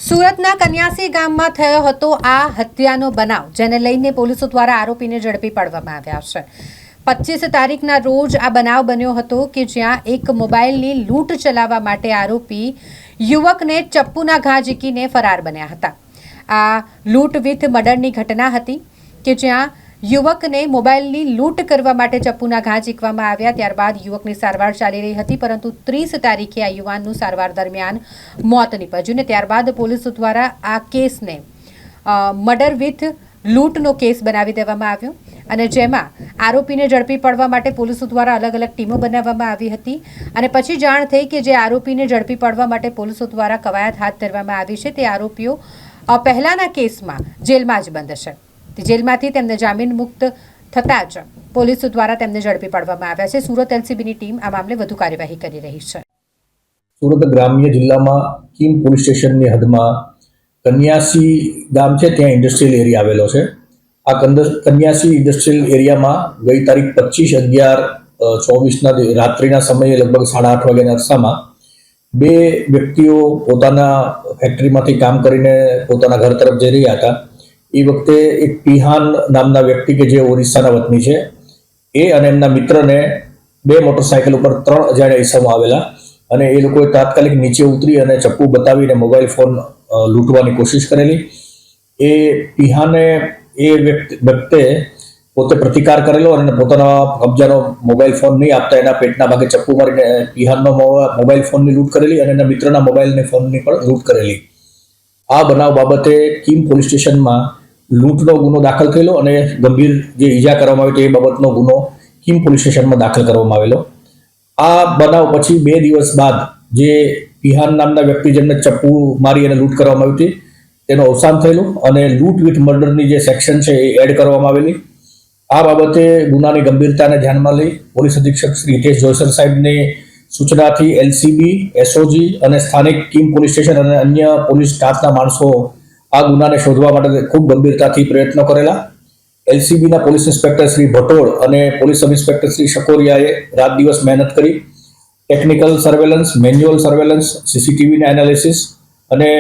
સુરતના કન્યાસી ગામમાં થયો હતો આ હત્યાનો બનાવ, જેને લઈને પોલીસો દ્વારા આરોપીને ઝડપી પાડવામાં આવ્યા છે। 25 તારીખના રોજ આ બનાવ બન્યો હતો કે જ્યાં એક મોબાઈલની લૂંટ ચલાવવા માટે આરોપી યુવકને ચપ્પુના ઘા ઝીકીને ફરાર બન્યા હતા। આ લૂંટ વિથ મર્ડરની ઘટના હતી કે જ્યાં યુવકને મોબાઈલની લૂંટ કરવા માટે ચપ્પુના ઘા ઝીકવામાં આવ્યા। ત્યારબાદ યુવકની સારવાર ચાલી રહી હતી, પરંતુ 30 તારીખે આ યુવાનનું સારવાર દરમિયાન મોત નીપજ્યું ને ત્યારબાદ પોલીસ દ્વારા આ કેસને મર્ડર વિથ લૂંટનો કેસ બનાવી દેવામાં આવ્યો અને જેમાં આરોપીને ઝડપી પાડવા માટે પોલીસ દ્વારા અલગ અલગ ટીમો બનાવવામાં આવી હતી અને પછી જાણ થઈ કે જે આરોપીને ઝડપી પાડવા માટે પોલીસ દ્વારા કવાયત હાથ ધરવામાં આવી છે તે આરોપીઓ પહેલાના કેસમાં જેલમાં જ બંધ છે। જેલમાંથી તેમને જામીન મુક્ત થતાં જ પોલીસ દ્વારા તેમને ઝડપી પાડવામાં આવ્યા છે। સુરત એલસીબીની ટીમ આ મામલે વધુ કાર્યવાહી કરી રહી છે। સુરત ગ્રામ્ય જિલ્લામાં કીમ પોલીસ સ્ટેશનની હદમાં કન્યાસી ગામ છે, ત્યાં ઇન્ડસ્ટ્રીયલ એરિયા આવેલો છે। આ કન્યાસી ઇન્ડસ્ટ્રીયલ એરિયામાં ગઈ તારીખ 25/11/24 રાત્રિના સમયે લગભગ 8:30 વાગ્યાના અરસામાં બે વ્યક્તિઓ પોતાના ફેક્ટરીમાંથી કામ કરીને પોતાના ઘર તરફ જઈ રહ્યા હતા। એ વખતે એક પિહાન નામના વ્યક્તિ કે જે ઓરિસ્સાના વતની છે, એ અને એમના મિત્રને બે મોટરસાયકલ ઉપર 3 અજાણ્યા ઈસમો આવેલા અને એ લોકોએ તાત્કાલિક નીચે ઉતરી અને ચપ્પુ બતાવીને મોબાઈલ ફોન લૂંટવાની કોશિશ કરેલી। એ પિહાને એ વ્યક્તિએ પોતે પ્રતિકાર કરેલો અને પોતાના કબજાનો મોબાઈલ ફોન નહીં આપતા એના પેટના ભાગે ચપ્પુ મારીને પિહાનનો મોબાઈલ ફોનની લૂંટ કરેલી અને એના મિત્રના મોબાઈલની ફોનની પણ લૂંટ કરેલી। આ બનાવ બાબતે કીમ પોલીસ સ્ટેશનમાં લૂંટનો ગુનો દાખલ થયેલો અને ગંભીર જે ઈજા કરવામાં આવી એ બાબતનો ગુનો કીમ પોલીસ સ્ટેશનમાં દાખલ કરવામાં આવેલો। આ બનાવ પછી 2 દિવસ બાદ જે પિહાન નામના વ્યક્તિ જેમને ચપ્પુ મારી અને લૂંટ કરવામાં આવી હતી તેનું અવસાન થયેલું અને લૂંટ વિથ મર્ડરની જે સેક્શન છે એ એડ કરવામાં આવેલી। આ બાબતે ગુનાની ગંભીરતાને ધ્યાનમાં લઈ પોલીસ અધિક્ષક શ્રી હિતેશ જોયસર સાહેબની સૂચનાથી એલસીબી, એસઓજી અને સ્થાનિક કીમ પોલીસ સ્ટેશન અને અન્ય પોલીસ સ્ટાફના માણસો આ ગુનાને શોધવા માટે ખૂબ ગંભીરતાથી પ્રયત્નો કરેલા। એલસીબીના પોલીસ ઇન્સ્પેક્ટર શ્રી ભટોળ અને પોલીસ સબ ઇન્સ્પેક્ટર શ્રી શકોરિયાએ રાત દિવસ મહેનત કરી ટેકનિકલ સર્વેલન્સ, મેન્યુઅલ સર્વેલન્સ, સીસીટીવીના એનાલિસિસ અને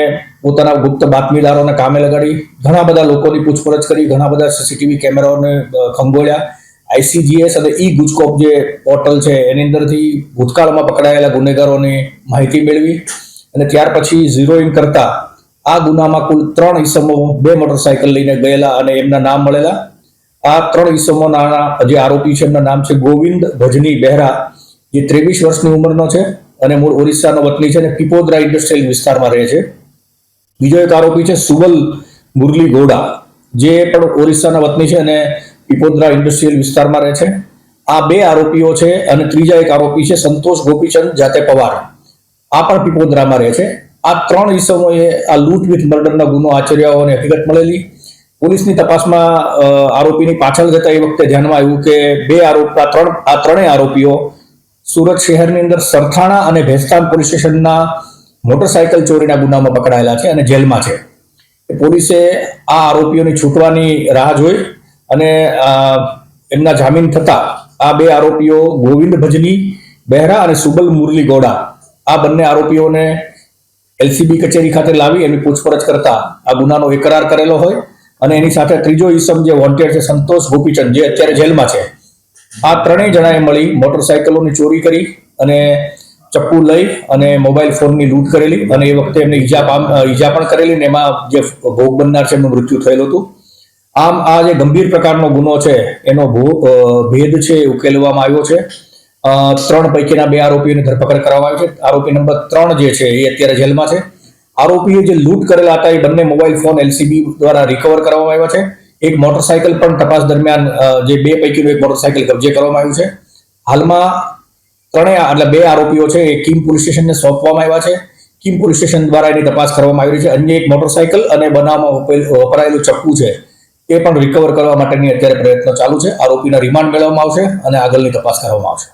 પોતાના ગુપ્ત બાતમીદારોને કામે લગાડી ઘણા બધા લોકોની પૂછપરછ કરી, ઘણા બધા સીસીટીવી કેમેરાઓને ખંગોળ્યા। આઈસીજીએસ અને ઈ ગુજકોપ જે પોર્ટલ છે એની અંદરથી ભૂતકાળમાં પકડાયેલા ગુનેગારોની માહિતી મેળવી અને ત્યાર પછી ઝીરો ઇન કરતા આ ગુનામાં કુલ 3 ઈસમો 2 મોટરસાયકલ લઈને ગયેલા અને એમના નામ મળેલા। આ 3 ઈસમોના જે આરોપી છે એમના નામ છે ગોવિંદ ભજની બહેરા, જે 23 વર્ષની ઉંમરનો છે અને મૂળ ઓરિસ્સાનો વતની છે અને પીપોદરા ઇન્ડસ્ટ્રીયલ વિસ્તારમાં રહે છે। બીજો એક આરોપી છે સુબલ મુરલી ગોડા, જે પણ ઓરિસ્સાના વતની છે અને પીપોદરા ઇન્ડસ્ટ્રીયલ વિસ્તારમાં રહે છે। આ 2 આરોપીઓ છે અને ત્રીજા એક આરોપી છે સંતોષ ગોપીચંદ જાતે પવાર, આ પણ પીપોદરામાં રહે છે। આ 3 ઈસમોએ આ લૂંટ વિથ મર્ડરના ગુનો આચર્યા હોવાની હકીકત મળેલી। પોલીસની તપાસમાં આરોપીની પાછળ જતા એ વખતે ધ્યાનમાં આવ્યું કે આ ત્રણેય આરોપીઓ સુરત શહેરની અંદર સરથાણા અને ભેસ્તાન પોલીસ સ્ટેશનના મોટરસાયકલ ચોરીના ગુનામાં પકડાયેલા છે અને જેલમાં છે। પોલીસે આ આરોપીઓની છૂટવાની રાહ જોઈ અને એમના જામીન થતા આ 2 આરોપીઓ ગોવિંદ ભજની બહેરા અને સુબલ મુરલી ગોડા, આ બંને આરોપીઓને એલસીબી કચેરી ખાતે લાવી એની પૂછપરછ કરતા આ ગુનાનો એકરાર કરેલો હોય અને એની સાથે ત્રીજો ઈસમ જે વોન્ટેડ છે સંતોષ ગોપીચંદ, જે અત્યારે જેલમાં છે, આ ત્રણેય જણાએ મળી મોટરસાયકલોની ચોરી કરી અને ચપ્પુ લઈ અને મોબાઈલ ફોનની લૂંટ કરેલી અને એ વખતે એમને ઈજા પણ કરેલી ને એમાં જે ભોગ બનનાર છે એમનું મૃત્યુ થયેલું હતું। આમ આ જે ગંભીર પ્રકારનો ગુનો છે એનો ભેદ છે એ ઉકેલવામાં આવ્યો છે। 3 પૈકીના 2 આરોપીઓની ધરપકડ કરવામાં આવી છે। આરોપી નંબર 3 જે છે એ અત્યારે જેલમાં છે। આરોપીએ જે લૂંટ કરેલા હતા એ બંને મોબાઈલ ફોન એલસીબી દ્વારા રિકવર કરવામાં આવ્યા છે। એક મોટરસાયકલ પણ તપાસ દરમિયાન જે 2 પૈકીનું એક મોટરસાયકલ કબજે કરવામાં આવ્યું છે। હાલમાં 2 આરોપીઓ છે એ કીમ પોલીસ સ્ટેશનને સોંપવામાં આવ્યા છે। કીમ પોલીસ સ્ટેશન દ્વારા એની તપાસ કરવામાં આવી છે। અન્ય એક મોટરસાયકલ અને બનાવમાં વપરાયેલું ચપ્પુ છે એ પણ રિકવર કરવા માટેની અત્યારે પ્રયત્નો ચાલુ છે। આરોપીના રિમાન્ડ મેળવવામાં આવશે અને આગળની તપાસ કરવામાં આવશે।